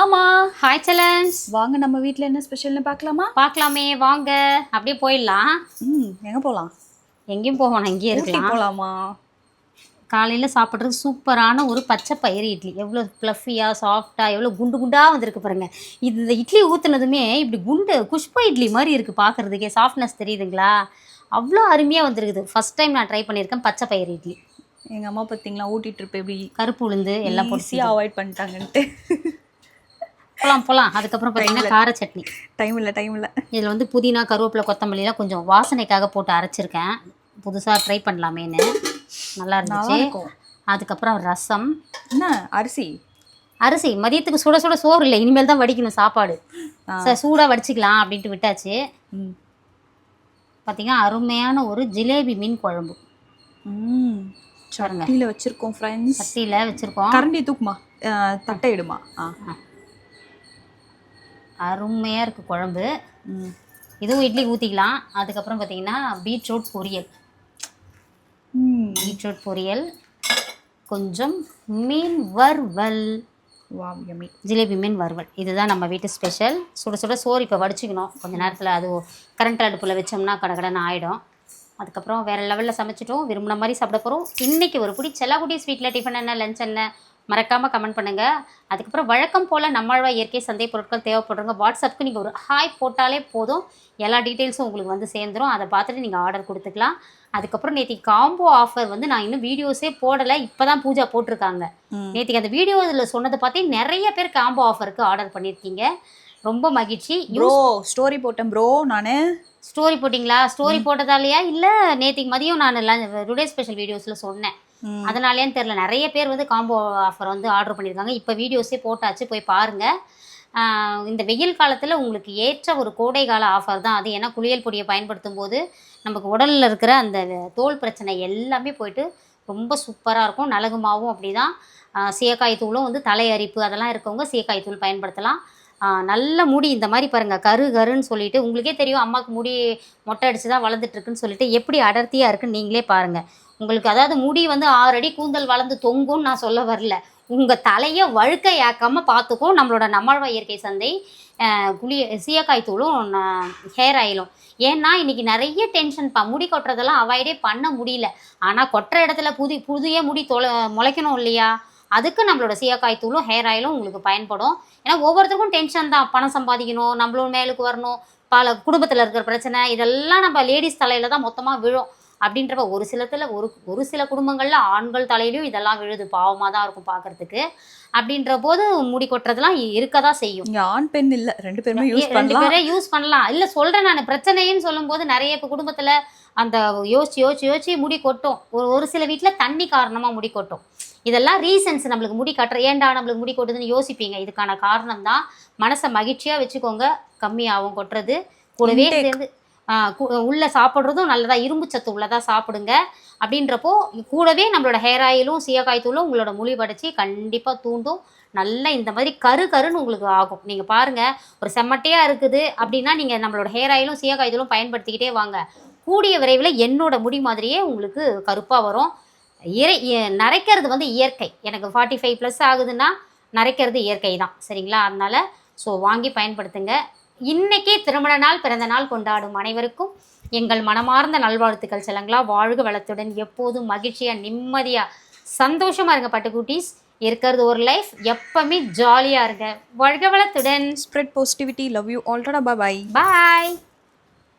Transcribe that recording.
ஆமா. Hi Zelensky. வாங்க நம்ம வீட்டில் என்ன ஸ்பெஷல்னு பார்க்கலாமா? பார்க்கலாமே வாங்க, அப்படியே போயிடலாம். எங்கே போகலாம்? எங்கேயும் போகணும், இங்கேயே இருக்கலாம். போகலாமா? காலையில் சாப்பிட்றது சூப்பரான ஒரு பச்சை பயிறு இட்லி. எவ்வளோ ப்ளஃபியாக சாஃப்டாக எவ்வளோ குண்டு குண்டாக வந்திருக்கு பாருங்க. இந்த இட்லி ஊற்றுனதுமே இப்படி குண்டு குஷ்பா இட்லி மாதிரி இருக்குது பார்க்குறதுக்கே. சாஃப்ட்னஸ் தெரியுதுங்களா? அவ்வளோ அருமையாக வந்துருக்குது. ஃபஸ்ட் டைம் நான் ட்ரை பண்ணியிருக்கேன் பச்சை பயிறு இட்லி. எங்கள் அம்மா பார்த்தீங்களா ஊட்டிட்டு இருப்பேன், எப்படி கருப்பு உளுந்து எல்லாம் போட்டு அவாய்ட் பண்ணிட்டாங்கன்ட்டு. போகலாம். அதுக்கப்புறம் பார்த்தீங்கன்னா கார சட்னி. டைம் இல்லை. இதில் வந்து புதினா கருவேப்பிலை கொத்தமல்லிலாம் கொஞ்சம் வாசனைக்காக போட்டு அரைச்சிருக்கேன். புதுசாக ட்ரை பண்ணலாமேன்னு. நல்லா இருந்துச்சு. அதுக்கப்புறம் ரசம். என்ன அரிசி மதியத்துக்கு சுட சுட சோறு இல்லை, இனிமேல் தான் வடிக்கணும் சாப்பாடு. சார் சூடாக வடிச்சிக்கலாம் அப்படின்ட்டு விட்டாச்சு. பார்த்தீங்கன்னா அருமையான ஒரு ஜிலேபி மீன் குழம்பு. சட்டியில் வச்சுருக்கோம் ஃப்ரெண்ட்ஸ். சட்டியில் வச்சுருக்கோம். கரண்டி தூக்குமா, தட்டை இடுமா. அருமையாக இருக்குது குழம்பு. இதுவும் இட்லி ஊற்றிக்கலாம். அதுக்கப்புறம் பார்த்தீங்கன்னா பீட்ரூட் பொரியல், கொஞ்சம் மீன் வறுவல். ஜிலேபி மீன் வறுவல், இதுதான் நம்ம வீட்டு ஸ்பெஷல். சுட சுட சோறு இப்போ வடிச்சிக்கணும். கொஞ்சம் நேரத்தில் அது கரண்ட் அடுப்பில் வச்சோம்னா கடகடன்னு ஆகிடும். அதுக்கப்புறம் வேறு லெவலில் சமைச்சிட்டோம். விரும்பின மாதிரி சாப்பிட போகிறோம். இன்றைக்கி ஒரு பிடி செல்லாக்குட்டி ஸ்வீட்டில் டிஃபன் என்ன, லஞ்ச் என்ன, மறக்காமல் கமெண்ட் பண்ணுங்கள். அதுக்கப்புறம் வழக்கம் போல் நம்மாழ்வா இயற்கை சந்தை பொருட்கள் தேவைப்படுறவங்க வாட்ஸ்அப்புக்கு நீங்கள் ஒரு ஹாய் போட்டாலே போதும், எல்லா டீட்டெயில்ஸும் உங்களுக்கு வந்து சேர்ந்துடும். அதை பார்த்துட்டு நீங்கள் ஆர்டர் கொடுத்துக்கலாம். அதுக்கப்புறம் நேற்றுக்கு காம்போ ஆஃபர் வந்து நான் இன்னும் வீடியோஸே போடலை, இப்போ தான் பூஜா போட்டிருக்காங்க. நேற்றுக்கு அந்த வீடியோ இதில் சொன்னதை பார்த்தே நிறைய பேர் காம்போ ஆஃபருக்கு ஆர்டர் பண்ணியிருக்கீங்க. ரொம்ப மகிழ்ச்சி. ஸ்டோரி போட்டேன் ப்ரோ. நான் ஸ்டோரி போட்டிங்களா? ஸ்டோரி போட்டதாலையா இல்லை நேற்றுக்கு மதியம் நான் டுடே ஸ்பெஷல் வீடியோஸில் சொன்னேன், அதனாலேன்னு தெரில. நிறைய பேர் வந்து காம்போ ஆஃபர் வந்து ஆர்டர் பண்ணியிருக்காங்க. இப்போ வீடியோஸே போட்டாச்சு, போய் பாருங்கள். இந்த வெயில் காலத்தில் உங்களுக்கு ஏற்ற ஒரு கோடை கால ஆஃபர் தான் அது. ஏன்னா குளியல் பொடியை பயன்படுத்தும் போது நமக்கு உடலில் இருக்கிற அந்த தோல் பிரச்சனை எல்லாமே போயிட்டு ரொம்ப சூப்பராக இருக்கும். நலகுமாவும் அப்படி தான். சீயக்காய் தூளும் வந்து தலை அரிப்பு அதெல்லாம் இருக்கவங்க சீயக்காய் தூள் பயன்படுத்தலாம். நல்ல முடி இந்த மாதிரி பாருங்கள், கருன்னு சொல்லிட்டு உங்களுக்கே தெரியும். அம்மாவுக்கு முடி மொட்டை அடித்து தான் வளர்ந்துட்டுருக்குன்னு சொல்லிட்டு எப்படி அடர்த்தியாக இருக்குன்னு நீங்களே பாருங்கள். உங்களுக்கு அதாவது முடி வந்து 6 அடி கூந்தல் வளர்ந்து தொங்கும்னு நான் சொல்ல வரல. உங்கள் தலையை வழுக்கையாக்காமல் பார்த்துக்கும் நம்மளோட நம்மாழ்வா இயற்கை சந்தை சீயக்காய் தூளும் ஹேர் ஆயிலும். ஏன்னா இன்றைக்கி நிறைய டென்ஷன்ப்பா, முடி கொட்டுறதெல்லாம் அவாய்டே பண்ண முடியல. ஆனால் கொட்டுற இடத்துல புதிய முடி முளைக்கணும் இல்லையா? அதுக்கு நம்மளோட சீயக்காய் தூளும் ஹேர் ஆயிலும் உங்களுக்கு பயன்படும். ஏன்னா ஒவ்வொருத்தருக்கும் டென்ஷன் தான், பணம் சம்பாதிக்கணும், நம்மளும் மேலுக்கு வரணும், பல குடும்பத்தில் இருக்கிற பிரச்சனை இதெல்லாம் நம்ம லேடிஸ் தலையில் தான் மொத்தமாக விழும். அப்படின்றப்ப ஒரு சில குடும்பங்களில் ஆண்கள் தலையிலையும் இதெல்லாம் விழுது. பாவமாக தான் இருக்கும் பார்க்குறதுக்கு. அப்படின்ற போது முடி கொட்டுறதுலாம் இருக்க தான் செய்யும். ஆண் பெண் இல்லை, ரெண்டு பேருமே யூஸ் பண்ணலாம். இல்லை சொல்கிறேன் நான், பிரச்சனைன்னு சொல்லும்போது நிறைய இப்போ குடும்பத்தில் அந்த யோசிச்சு முடி கொட்டும். ஒரு சில வீட்டில் தண்ணி காரணமாக முடி கொட்டும். இதெல்லாம் ரீசன்ஸ். நம்மளுக்கு முடி கட்டுற ஏண்டா நம்மளுக்கு முடி கொட்டுதுன்னு யோசிப்பீங்க. இதுக்கான காரணம் தான். மனசை மகிழ்ச்சியாக வச்சுக்கோங்க, கம்மியாகும் கொட்டுறது. கூடவே சேர்ந்து உள்ளே சாப்பிட்றதும் நல்லதா, இரும்பு சத்து உள்ளதாக சாப்பிடுங்க. அப்படின்றப்போ கூடவே நம்மளோட ஹேர் ஆயிலும் சீயக்காய் தூளும் உங்களோட முடி படைச்சி கண்டிப்பாக தூண்டும். நல்லா இந்த மாதிரி கருன்னு உங்களுக்கு ஆகும். நீங்கள் பாருங்கள், ஒரு செம்மட்டையாக இருக்குது அப்படின்னா நீங்கள் நம்மளோட ஹேர் ஆயிலும் சீயக்காய் தூளும் பயன்படுத்திக்கிட்டே வாங்க. கூடிய விரைவில் என்னோட முடி மாதிரியே உங்களுக்கு கருப்பாக வரும். நரைக்கிறது வந்து இயற்கை. எனக்கு 45+ ஆகுதுன்னா நரைக்கிறது இயற்கை தான், சரிங்களா? அதனால் வாங்கி பயன்படுத்துங்க. இன்றைக்கே திருமண நாள் பிறந்த நாள் கொண்டாடும் அனைவருக்கும் எங்கள் மனமார்ந்த நல்வாழ்த்துக்கள் செல்லங்களா. வாழ்க வளத்துடன், எப்போதும் மகிழ்ச்சியாக நிம்மதியாக சந்தோஷமாக இருங்க பட்டுக்குட்டீஸ். இருக்கிறது ஒரு லைஃப், எப்பவுமே ஜாலியாக இருங்க. வாழ்க வளத்துடன். Spread positivity. Love you all. Tata. Bye.